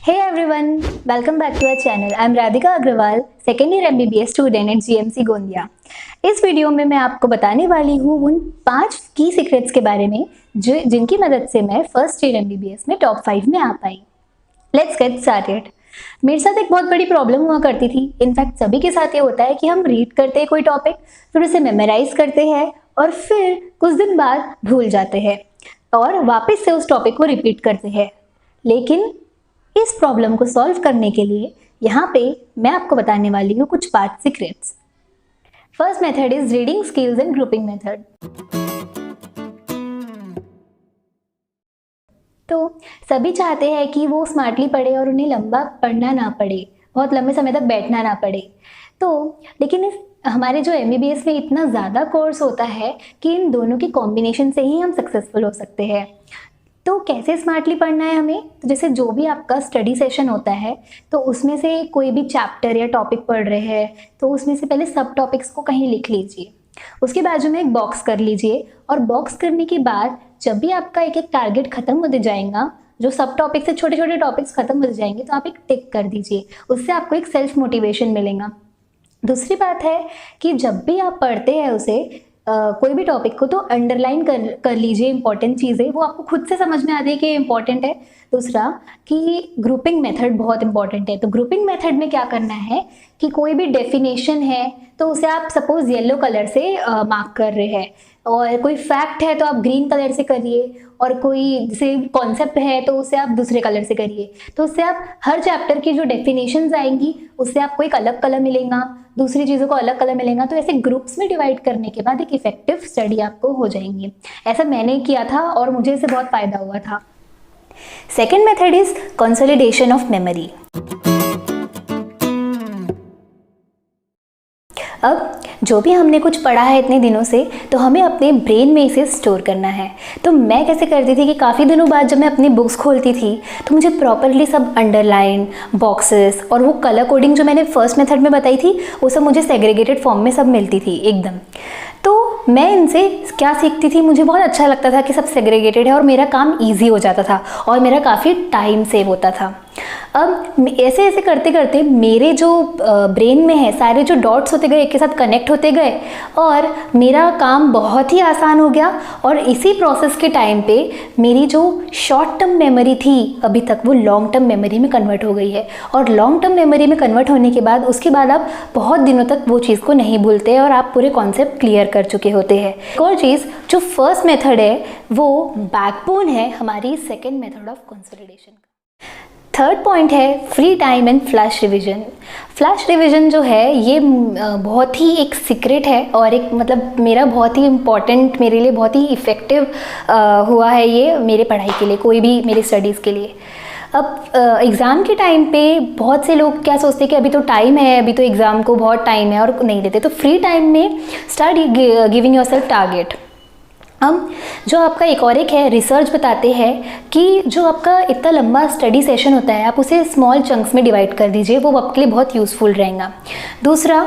Hey everyone, welcome back to our channel. I'm Radhika Agrawal, second year MBBS student at GMC Gondia. इस video में मैं आपको बताने वाली हूँ उन 5 की सीक्रेट्स के बारे में जिनकी मदद से मैं फर्स्ट ईयर MBBS में टॉप 5 में आ पाई। Let's get started. मेरे साथ एक बहुत बड़ी प्रॉब्लम हुआ करती थी। इनफैक्ट सभी के साथ ये होता है कि हम रीड करते हैं कोई टॉपिक, फिर उसे मेमोराइज करते हैं और फिर कुछ दिन बाद भूल जाते हैं और वापस से उस टॉपिक को रिपीट करते हैं। लेकिन इस प्रॉब्लम को सॉल्व करने के लिए यहाँ पे मैं आपको बताने वाली हूँ कुछ 5 secrets. First method is reading skills and grouping method. तो सभी चाहते हैं कि वो स्मार्टली पढ़े और उन्हें लंबा पढ़ना ना पड़े, बहुत लंबे समय तक बैठना ना पड़े। लेकिन हमारे जो MBBS में इतना ज़्यादा कोर्स होता है कि इन दोनों की कॉम्बिनेशन से ही हम सक्सेसफुल हो सकते हैं। तो कैसे स्मार्टली पढ़ना है हमें? तो जैसे जो भी आपका स्टडी सेशन होता है तो उसमें से कोई भी चैप्टर या टॉपिक पढ़ रहे हैं तो उसमें से पहले सब टॉपिक्स को कहीं लिख लीजिए। उसके बाजू में एक बॉक्स कर लीजिए और बॉक्स करने के बाद जब भी आपका एक एक टारगेट खत्म होते जाएगा, जो सब टॉपिक से छोटे छोटे टॉपिक्स खत्म होते जाएंगे, तो आप एक टिक कर दीजिए। उससे आपको एक सेल्फ मोटिवेशन मिलेगा। दूसरी बात है कि जब भी आप पढ़ते हैं उसे कोई भी टॉपिक को तो अंडरलाइन कर लीजिए इंपॉर्टेंट चीज़ें, वो आपको खुद से समझ में आती है कि इंपॉर्टेंट है। दूसरा कि ग्रुपिंग मेथड बहुत इंपॉर्टेंट है। तो ग्रुपिंग मेथड में क्या करना है कि कोई भी डेफिनेशन है तो उसे आप सपोज येलो कलर से मार्क कर रहे हैं, और कोई फैक्ट है तो आप ग्रीन कलर से करिए, और कोई जैसे कॉन्सेप्ट है तो उसे आप दूसरे कलर से करिए। तो उससे आप हर चैप्टर की जो डेफिनेशंस आएंगी उससे आपको एक अलग कलर मिलेगा, दूसरी चीज़ों को अलग कलर मिलेगा। तो ऐसे ग्रुप्स में डिवाइड करने के बाद एक इफेक्टिव स्टडी आपको हो जाएंगी। ऐसा मैंने किया था और मुझे इससे बहुत फ़ायदा हुआ था। Second method is consolidation of memory. अब जो भी हमने कुछ पढ़ा है इतने दिनों से, तो हमें अपने ब्रेन में इसे स्टोर करना है। तो मैं कैसे करती थी कि काफ़ी दिनों बाद जब मैं अपनी बुक्स खोलती थी तो मुझे प्रॉपरली सब अंडरलाइन बॉक्सेस और वो कलर कोडिंग जो मैंने फर्स्ट मेथड में बताई थी वो सब मुझे सेग्रीगेटेड फॉर्म में सब मिलती थी एकदम। तो मैं इनसे क्या सीखती थी, मुझे बहुत अच्छा लगता था कि सब सेग्रीगेटेड है और मेरा काम ईजी हो जाता था और मेरा काफ़ी टाइम सेव होता था। अब ऐसे ऐसे करते करते मेरे जो ब्रेन में है सारे जो डॉट्स होते गए एक के साथ कनेक्ट होते गए और मेरा काम बहुत ही आसान हो गया। और इसी प्रोसेस के टाइम पे मेरी जो शॉर्ट टर्म मेमोरी थी अभी तक वो लॉन्ग टर्म मेमोरी में कन्वर्ट हो गई है। और लॉन्ग टर्म मेमोरी में कन्वर्ट होने के बाद उसके बाद आप बहुत दिनों तक वो चीज़ को नहीं भूलते और आप पूरे कॉन्सेप्ट क्लियर कर चुके होते हैं। एक और चीज़, जो फर्स्ट मेथड है वो बैकबोन है हमारी second method of consolidation. Third point है free time and flash revision. Flash revision जो है ये बहुत ही एक सीक्रेट है और एक मतलब मेरा बहुत ही इम्पॉर्टेंट, मेरे लिए बहुत ही इफ़ेक्टिव हुआ है ये मेरे पढ़ाई के लिए, कोई भी मेरी स्टडीज़ के लिए। अब एग्ज़ाम के टाइम पे बहुत से लोग क्या सोचते हैं कि अभी तो टाइम है, अभी तो एग्ज़ाम को बहुत टाइम है और नहीं देते। तो फ्री टाइम में स्टार्ट गिविंग योरसेल्फ टारगेट। हम जो आपका एक है रिसर्च बताते हैं कि जो आपका इतना लंबा स्टडी सेशन होता है आप उसे स्मॉल चंक्स में डिवाइड कर दीजिए, वो आपके लिए बहुत यूज़फुल रहेगा। दूसरा,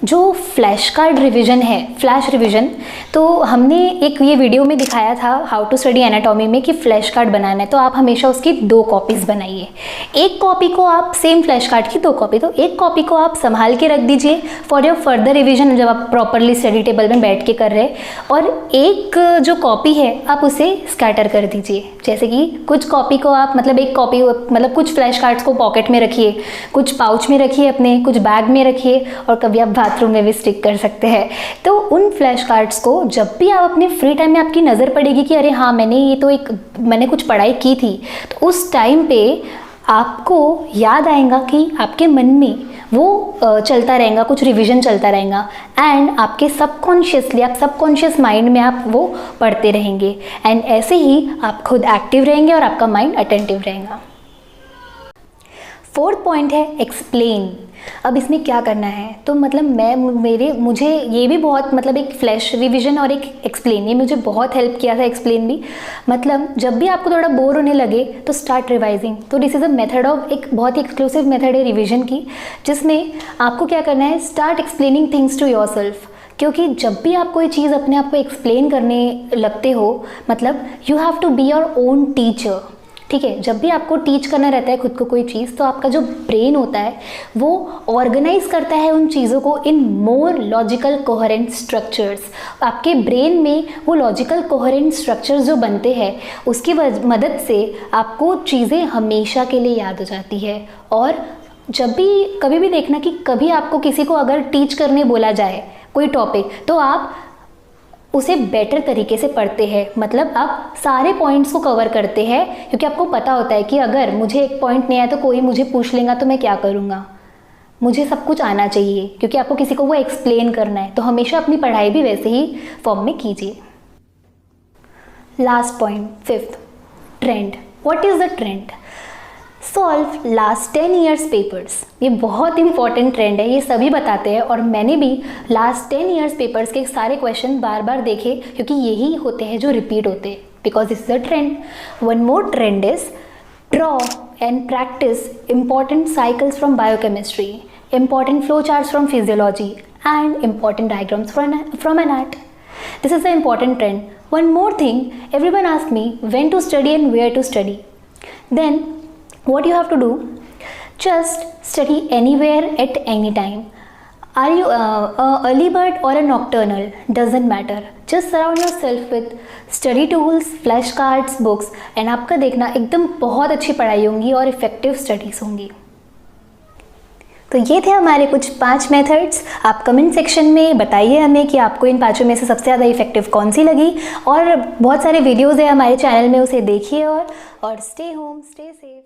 जो फ्लैश कार्ड रिवीजन है, फ्लैश रिवीजन, तो हमने एक ये वीडियो में दिखाया था हाउ टू स्टडी एनाटॉमी में कि फ्लैश कार्ड बनाना है तो आप हमेशा उसकी 2 कॉपीज़ बनाइए। एक कॉपी को आप सेम फ्लैश कार्ड की 2 कॉपी, तो एक कॉपी को आप संभाल के रख दीजिए फॉर योर फर्दर रिवीजन जब आप प्रॉपरली स्टडी टेबल में बैठ के कर रहे, और एक जो कॉपी है आप उसे स्कैटर कर दीजिए। जैसे कि कुछ कॉपी को आप मतलब एक कॉपी मतलब कुछ फ्लैश कार्ड्स को पॉकेट में रखिए, कुछ पाउच में रखिए अपने, कुछ बैग में रखिए और कभी आप बाथरूम में भी स्टिक कर सकते हैं। तो उन फ्लैश कार्ड्स को जब भी आप अपने फ्री टाइम में आपकी नज़र पड़ेगी कि अरे हाँ मैंने कुछ पढ़ाई की थी, तो उस टाइम पे आपको याद आएगा कि आपके मन में वो चलता रहेगा, कुछ रिवीजन चलता रहेगा एंड आपके सबकॉन्शियसली आप सबकॉन्शियस माइंड में आप वो पढ़ते रहेंगे एंड ऐसे ही आप खुद एक्टिव रहेंगे और आपका माइंड अटेंटिव रहेगा। फोर्थ पॉइंट है एक्सप्लेन। अब इसमें क्या करना है, तो मतलब मुझे ये भी बहुत मतलब एक फ्लैश रिवीजन और एक एक्सप्लेन, ये मुझे बहुत हेल्प किया था एक्सप्लेन भी। मतलब जब भी आपको थोड़ा बोर होने लगे तो स्टार्ट रिवाइजिंग। तो this is a method of, एक बहुत ही एक्सक्लूसिव मेथड है रिवीजन की, जिसमें आपको क्या करना है, start explaining things to yourself. क्योंकि जब भी आप कोई चीज़ अपने आप को एक्सप्लेन करने लगते हो, मतलब you have to be your own teacher. ठीक है, जब भी आपको टीच करना रहता है खुद को कोई चीज़, तो आपका जो ब्रेन होता है वो ऑर्गेनाइज करता है उन चीज़ों को इन मोर लॉजिकल कोहेरेंट स्ट्रक्चर्स। आपके ब्रेन में वो लॉजिकल कोहेरेंट स्ट्रक्चर्स जो बनते हैं उसकी मदद से आपको चीज़ें हमेशा के लिए याद हो जाती है। और जब भी कभी भी देखना कि कभी आपको किसी को अगर टीच करने बोला जाए कोई टॉपिक, तो आप उसे बेटर तरीके से पढ़ते हैं, मतलब आप सारे पॉइंट्स को कवर करते हैं, क्योंकि आपको पता होता है कि अगर मुझे एक पॉइंट नहीं आया तो कोई मुझे पूछ लेगा तो मैं क्या करूँगा, मुझे सब कुछ आना चाहिए, क्योंकि आपको किसी को वो एक्सप्लेन करना है। तो हमेशा अपनी पढ़ाई भी वैसे ही फॉर्म में कीजिए। Last point, 5th, trend. What is the trend? Solve last 10 years papers. ये बहुत इंपॉर्टेंट ट्रेंड है, ये सभी बताते हैं, और मैंने भी लास्ट 10 ईयर्स पेपर्स के सारे क्वेश्चन बार बार देखे, क्योंकि यही होते हैं जो रिपीट होते हैं, because this is a trend. One more trend is draw and practice important cycles from biochemistry, important flow charts from physiology and important diagrams from anat. This is the important trend. One more thing, everyone asks me when to study and where to study. Then what you have to do, just study anywhere at any time. Are you a early bird or a nocturnal? Doesn't matter. Just surround yourself with study tools, flashcards, books, and आपका देखना एकदम बहुत अच्छी पढ़ाई होंगी और effective studies होंगी। तो ये थे हमारे कुछ 5 मेथड्स। आप कमेंट सेक्शन में बताइए हमें कि आपको इन 5 में से सबसे ज़्यादा इफेक्टिव कौन सी लगी, और बहुत सारे वीडियोज़ है हमारे चैनल में, उसे देखिए और स्टे होम, स्टे सेफ।